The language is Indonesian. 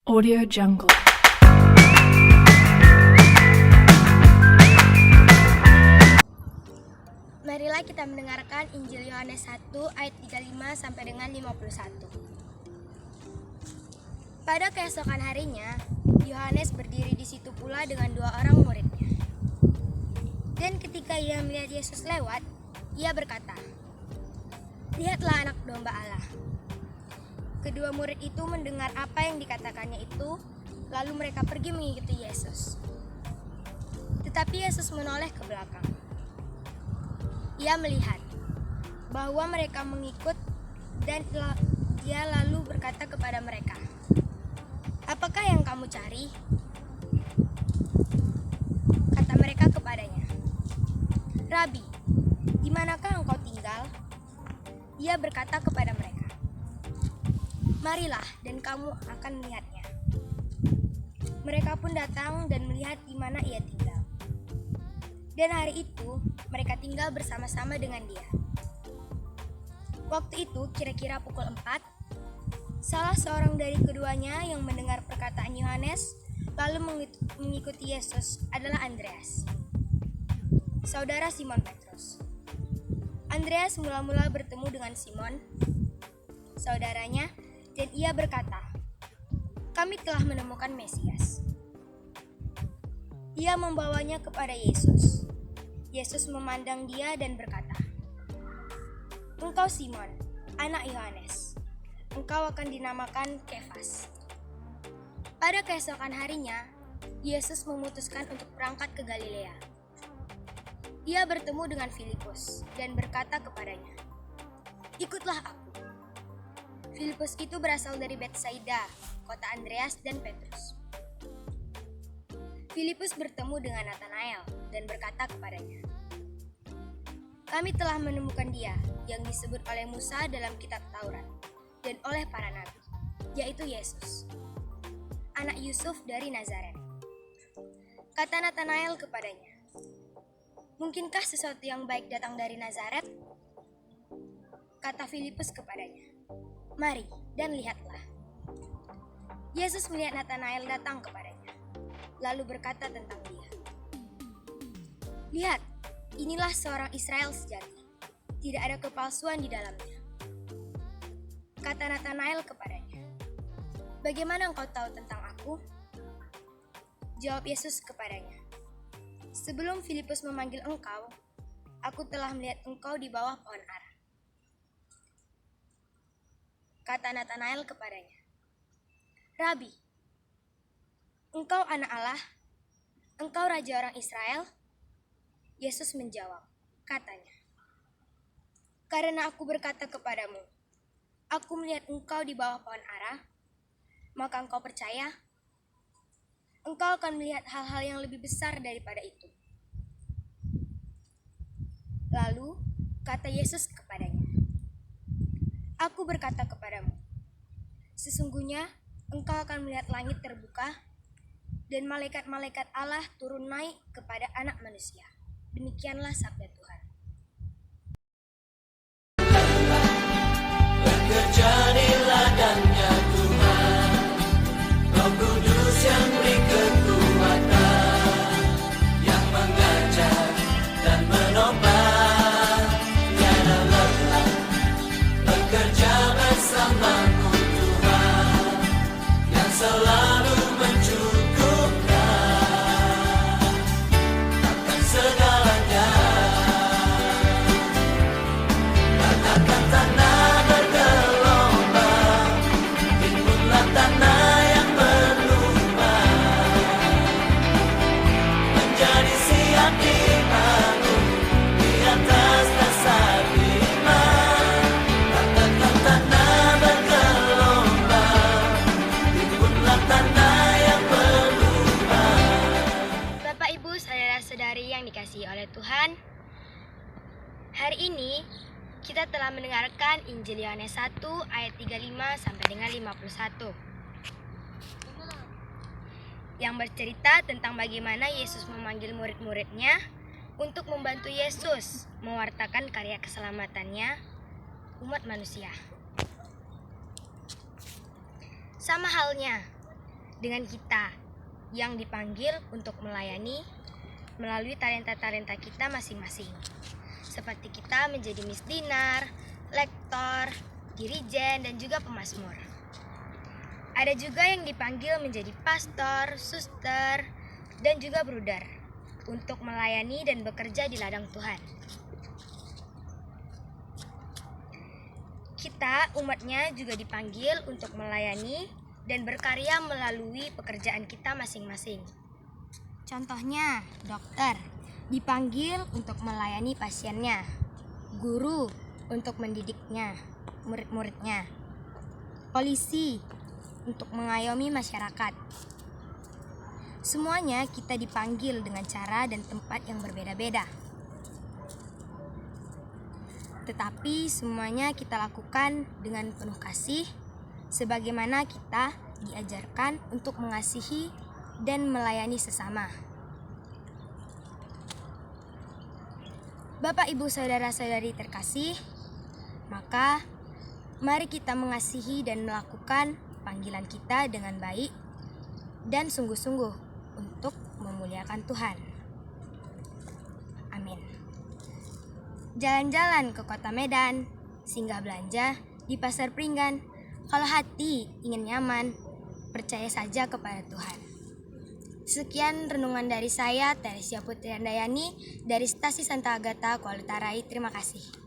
Audio Jungle. Marilah kita mendengarkan Injil Yohanes 1 ayat 35 sampai dengan 51. Pada keesokan harinya, Yohanes berdiri di situ pula dengan 2 orang muridnya. Dan ketika ia melihat Yesus lewat, ia berkata, "Lihatlah anak domba Allah." Kedua murid itu mendengar apa yang dikatakannya itu, lalu mereka pergi mengikuti Yesus. Tetapi Yesus menoleh ke belakang. Ia melihat bahwa mereka mengikut dan ia lalu berkata kepada mereka, "Apakah yang kamu cari?" Kata mereka kepadanya, "Rabi, di manakah engkau tinggal?" Ia berkata kepada mereka, "Marilah dan kamu akan melihatnya." Mereka pun datang dan melihat di mana ia tinggal. Dan hari itu mereka tinggal bersama-sama dengan dia. Waktu itu kira-kira pukul 4, salah seorang dari keduanya yang mendengar perkataan Yohanes lalu mengikuti Yesus adalah Andreas, saudara Simon Petrus. Andreas mula-mula bertemu dengan Simon, saudaranya, dan ia berkata, "Kami telah menemukan Mesias." Ia membawanya kepada Yesus. Yesus memandang dia dan berkata, "Engkau Simon, anak Yohanes. Engkau akan dinamakan Kefas." Pada keesokan harinya, Yesus memutuskan untuk berangkat ke Galilea. Ia bertemu dengan Filipus dan berkata kepadanya, "Ikutlah aku." Filipus itu berasal dari Betsaida, kota Andreas dan Petrus. Filipus bertemu dengan Natanael dan berkata kepadanya, "Kami telah menemukan dia yang disebut oleh Musa dalam kitab Taurat dan oleh para nabi, yaitu Yesus, anak Yusuf dari Nazaret." Kata Natanael kepadanya, "Mungkinkah sesuatu yang baik datang dari Nazaret?" Kata Filipus kepadanya, "Mari dan lihatlah." Yesus melihat Natanael datang kepadanya, lalu berkata tentang dia, "Lihat, inilah seorang Israel sejati, tidak ada kepalsuan di dalamnya." Kata Natanael kepadanya, "Bagaimana engkau tahu tentang aku?" Jawab Yesus kepadanya, "Sebelum Filipus memanggil engkau, aku telah melihat engkau di bawah pohon ara." Kata Natanael kepadanya, "Rabi, engkau anak Allah? Engkau raja orang Israel?" Yesus menjawab, katanya, "Karena aku berkata kepadamu, aku melihat engkau di bawah pohon ara, maka engkau percaya? Engkau akan melihat hal-hal yang lebih besar daripada itu." Lalu kata Yesus kepadanya, "Aku berkata kepadamu, sesungguhnya engkau akan melihat langit terbuka dan malaikat-malaikat Allah turun naik kepada Anak Manusia." Demikianlah sabda Tuhan. Bekerja di ladangnya Tuhan, Roh Kudus yang beri kekuatan, yang mengajar dan menopang, tiada lelah bekerja bersamaku Tuhan, yang selalu mencukupkan akan segalanya. Katakan tanah bergelombang, timbunlah tanah yang berlubang, menjadi siap dibangun di atas dasar iman. Katakan tanah bergelombang, timbunlah tanah yang berlubang. Bapak, Ibu, saudara-saudari yang dikasihi oleh Tuhan, hari ini kita telah mendengarkan Injil Yohanes 1 ayat 35 sampai dengan 51 yang bercerita tentang bagaimana Yesus memanggil murid-muridnya untuk membantu Yesus mewartakan karya keselamatannya umat manusia. Sama halnya, dengan kita yang dipanggil untuk melayani melalui talenta-talenta kita masing-masing. Seperti kita menjadi misdinar, lektor, dirijen, dan juga pemazmur. Ada juga yang dipanggil menjadi pastor, suster, dan juga bruder untuk melayani dan bekerja di ladang Tuhan. Kita umatnya juga dipanggil untuk melayani dan berkarya melalui pekerjaan kita masing-masing. Contohnya, dokter dipanggil untuk melayani pasiennya, guru untuk mendidiknya, murid-muridnya, polisi untuk mengayomi masyarakat. Semuanya kita dipanggil dengan cara dan tempat yang berbeda-beda. Tetapi semuanya kita lakukan dengan penuh kasih, sebagaimana kita diajarkan untuk mengasihi dan melayani sesama. Bapak, Ibu, Saudara-saudari terkasih, maka mari kita mengasihi dan melakukan panggilan kita dengan baik dan sungguh-sungguh untuk memuliakan Tuhan. Amin. Jalan-jalan ke kota Medan, singgah belanja di pasar Pringgan. Kalau hati ingin nyaman, percaya saja kepada Tuhan. Sekian renungan dari saya, Teresia Putri Handayani, dari Stasi Santa Agatha, Kuala Tarai. Terima kasih.